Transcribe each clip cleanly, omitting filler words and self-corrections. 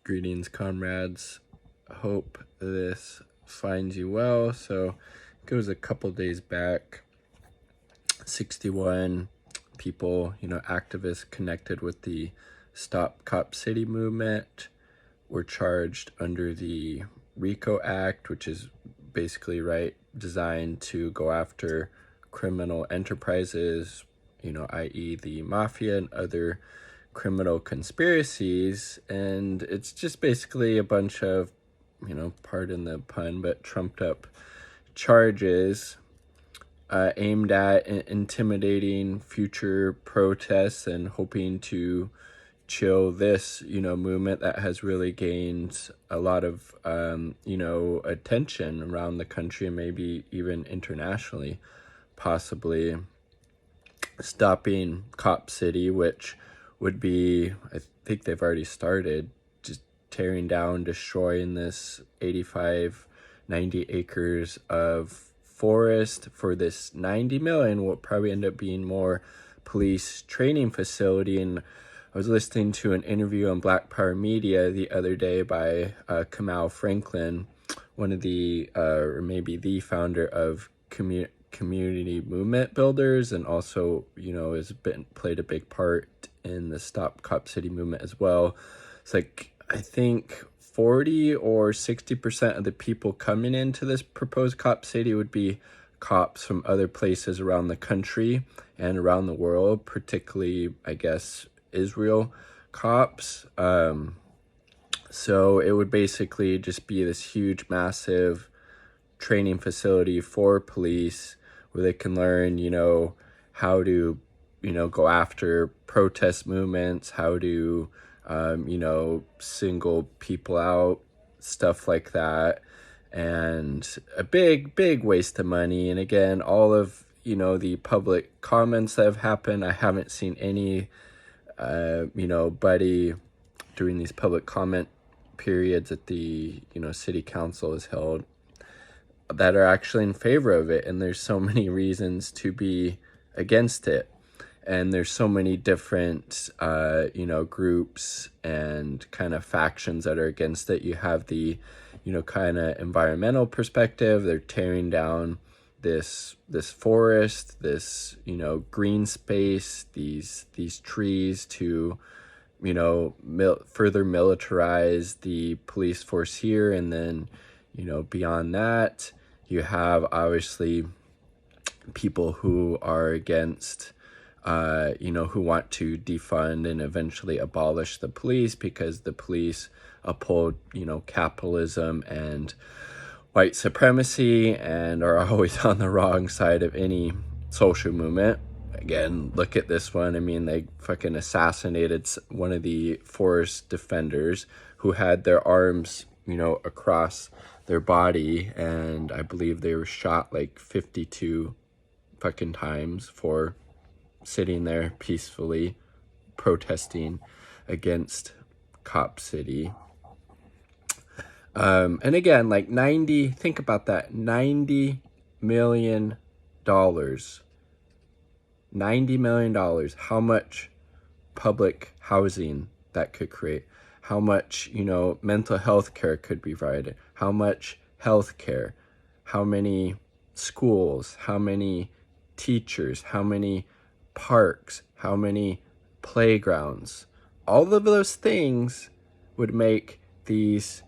Greetings, comrades. Hope this finds you well. So it goes a couple days back. 61 people, activists connected with the Stop Cop City movement were charged under the RICO Act, which is basically designed to go after criminal enterprises, i.e. the mafia and other criminal conspiracies. And it's just basically a bunch of, pardon the pun, but trumped up charges aimed at intimidating future protests and hoping to chill this, movement that has really gained a lot of, attention around the country and maybe even internationally, possibly stopping Cop City, which would be, I think they've already started, just tearing down, destroying this 90 acres of forest for this 90 million, will probably end up being more police training facility. And I was listening to an interview on Black Power Media the other day by Kamal Franklin, one of the, or maybe the founder of Community Movement Builders, and also, has played a big part in the Stop Cop City movement as well. It's like, I think 40 or 60% of the people coming into this proposed Cop City would be cops from other places around the country and around the world, particularly, I guess, Israel cops. So it would basically just be this huge, massive training facility for police where they can learn, how to, go after protest movements, how to, single people out, stuff like that. And a big waste of money. And again, all of, the public comments that have happened, I haven't seen any, buddy during these public comment periods that the, city council has held that are actually in favor of it. And there's so many reasons to be against it. And there's so many different, groups and kind of factions that are against it. You have the, kind of environmental perspective. They're tearing down this forest, this, green space, these trees to, further militarize the police force here. And then, beyond that, you have obviously people who are against, who want to defund and eventually abolish the police because the police uphold, capitalism and white supremacy and are always on the wrong side of any social movement. Again, look at this one. I mean, they fucking assassinated one of the forest defenders who had their arms, across their body. And I believe they were shot like 52 fucking times for sitting there peacefully protesting against Cop City. And again, like think about that, $90 million. $90 million. How much public housing that could create, how much, mental health care could be provided, how much health care, how many schools, how many teachers, how many parks, how many playgrounds. All of those things would make these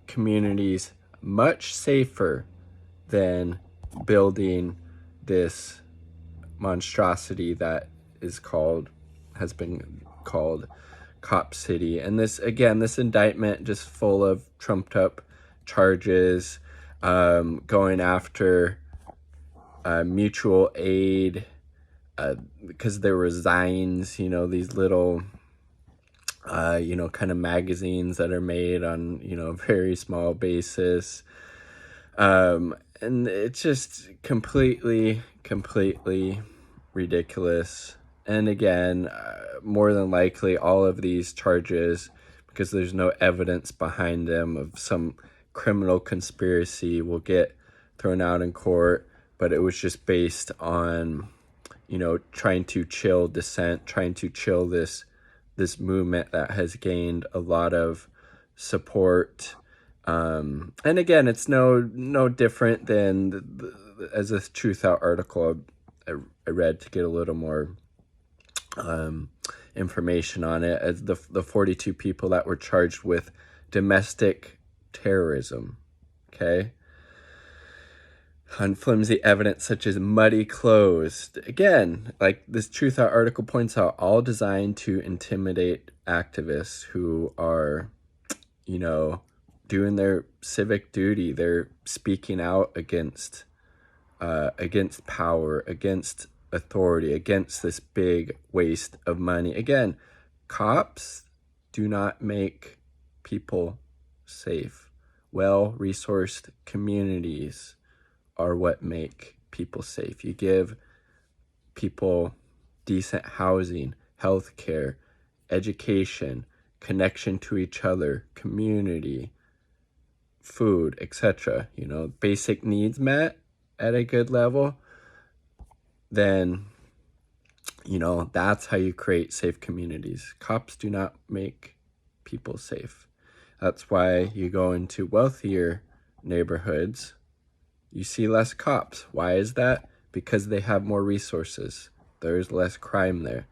communities much safer than building this monstrosity that has been called Cop City. And this indictment just full of trumped up charges, going after mutual aid, because there were zines, these little, kind of magazines that are made on, a very small basis. And it's just completely ridiculous. And again, more than likely, all of these charges, because there's no evidence behind them of some criminal conspiracy, will get thrown out in court. But it was just based on, trying to chill dissent, trying to chill this movement that has gained a lot of support. And again, it's no different than as a Truth Out article I read to get a little more information on it, as the 42 people that were charged with domestic terrorism. Okay. On flimsy evidence such as muddy clothes. Again, like this Truth Out article points out, all designed to intimidate activists who are, doing their civic duty. They're speaking out against power, against authority, against this big waste of money. Again, cops do not make people safe. Well-resourced communities are what make people safe. You give people decent housing, healthcare, education, connection to each other, community, food, etc. Basic needs met at a good level, then, that's how you create safe communities. Cops do not make people safe. That's why you go into wealthier neighborhoods, you see less cops. Why is that? Because they have more resources. There's less crime there.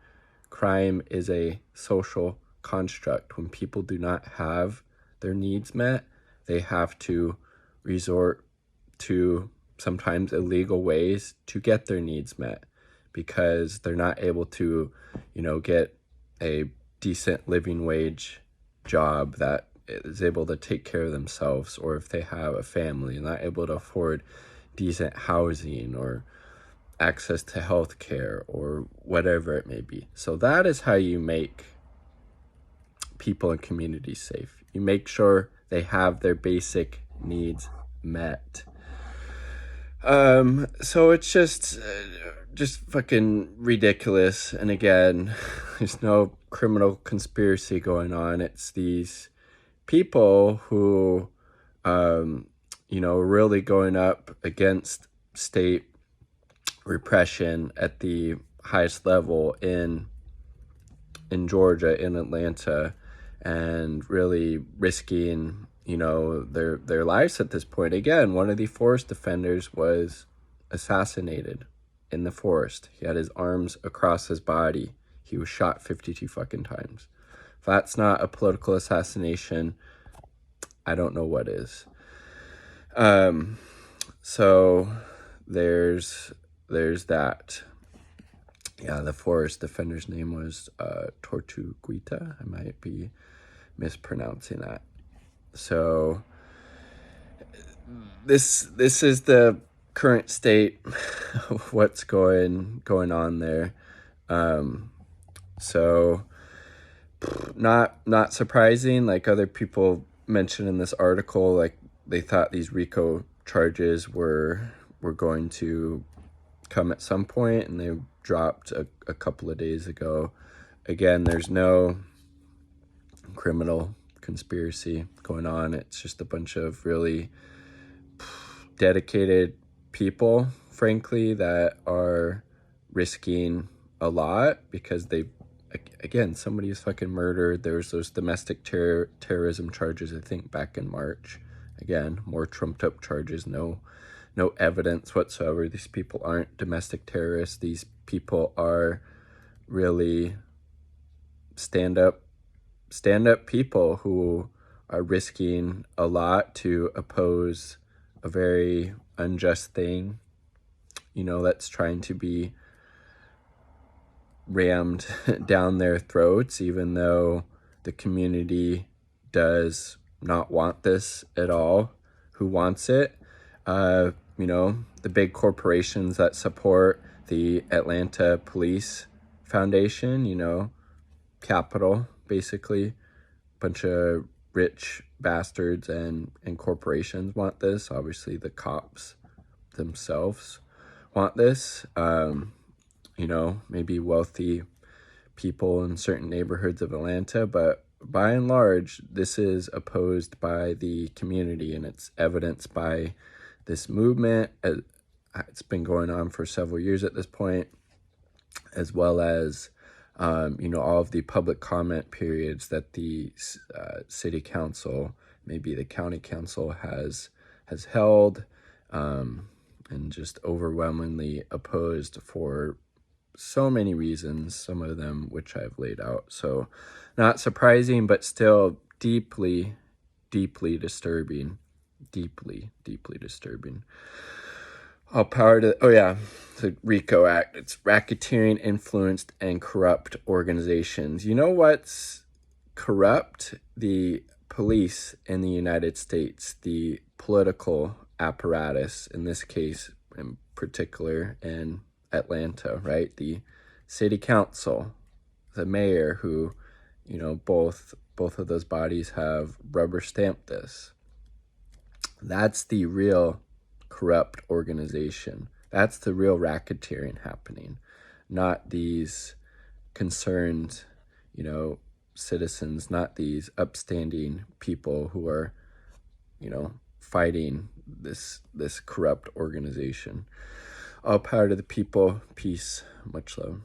Crime is a social construct. When people do not have their needs met, they have to resort to sometimes illegal ways to get their needs met, because they're not able to, get a decent living wage job that is able to take care of themselves, or if they have a family and not able to afford decent housing or access to health care or whatever it may be. So that is how you make people and communities safe. You make sure they have their basic needs met. So it's just fucking ridiculous. And again, there's no criminal conspiracy going on. It's these people who, really going up against state repression at the highest level in Georgia, in Atlanta, and really risking, their lives at this point. Again, one of the forest defenders was assassinated in the forest. He had his arms across his body. He was shot 52 fucking times. If that's not a political assassination, I don't know what is. So there's that. Yeah, the forest defender's name was Tortuguita. I might be mispronouncing that. So this is the current state of what's going on there. So not surprising, like other people mentioned in this article, like they thought these RICO charges were going to come at some point, and they dropped a couple of days ago. Again, there's no criminal conspiracy going on. It's just a bunch of really dedicated people, frankly, that are risking a lot because somebody is fucking murdered. There was those domestic terrorism charges, I think, back in March. Again, more trumped up charges, no evidence whatsoever. These people aren't domestic terrorists. These people are really stand up people who are risking a lot to oppose a very unjust thing, that's trying to be rammed down their throats, even though the community does not want this at all. Who wants it? The big corporations that support the Atlanta Police Foundation, capital, basically. Bunch of rich bastards and corporations want this. Obviously, the cops themselves want this. Maybe wealthy people in certain neighborhoods of Atlanta, but by and large, this is opposed by the community, and it's evidenced by this movement. It's been going on for several years at this point, as well as all of the public comment periods that the city council, maybe the county council has held, and just overwhelmingly opposed for so many reasons, some of them which I've laid out. So not surprising, but still deeply, deeply disturbing. Deeply, deeply disturbing. All power to, the RICO Act. It's racketeering, influenced, and corrupt organizations. You know what's corrupt? The police in the United States, the political apparatus, in this case in particular in Atlanta, right? The city council, the mayor, who, both of those bodies have rubber stamped this. That's the real corrupt organization. That's the real racketeering happening, not these concerned, citizens, not these upstanding people who are, fighting this corrupt organization. All power to the people. Peace. Much love.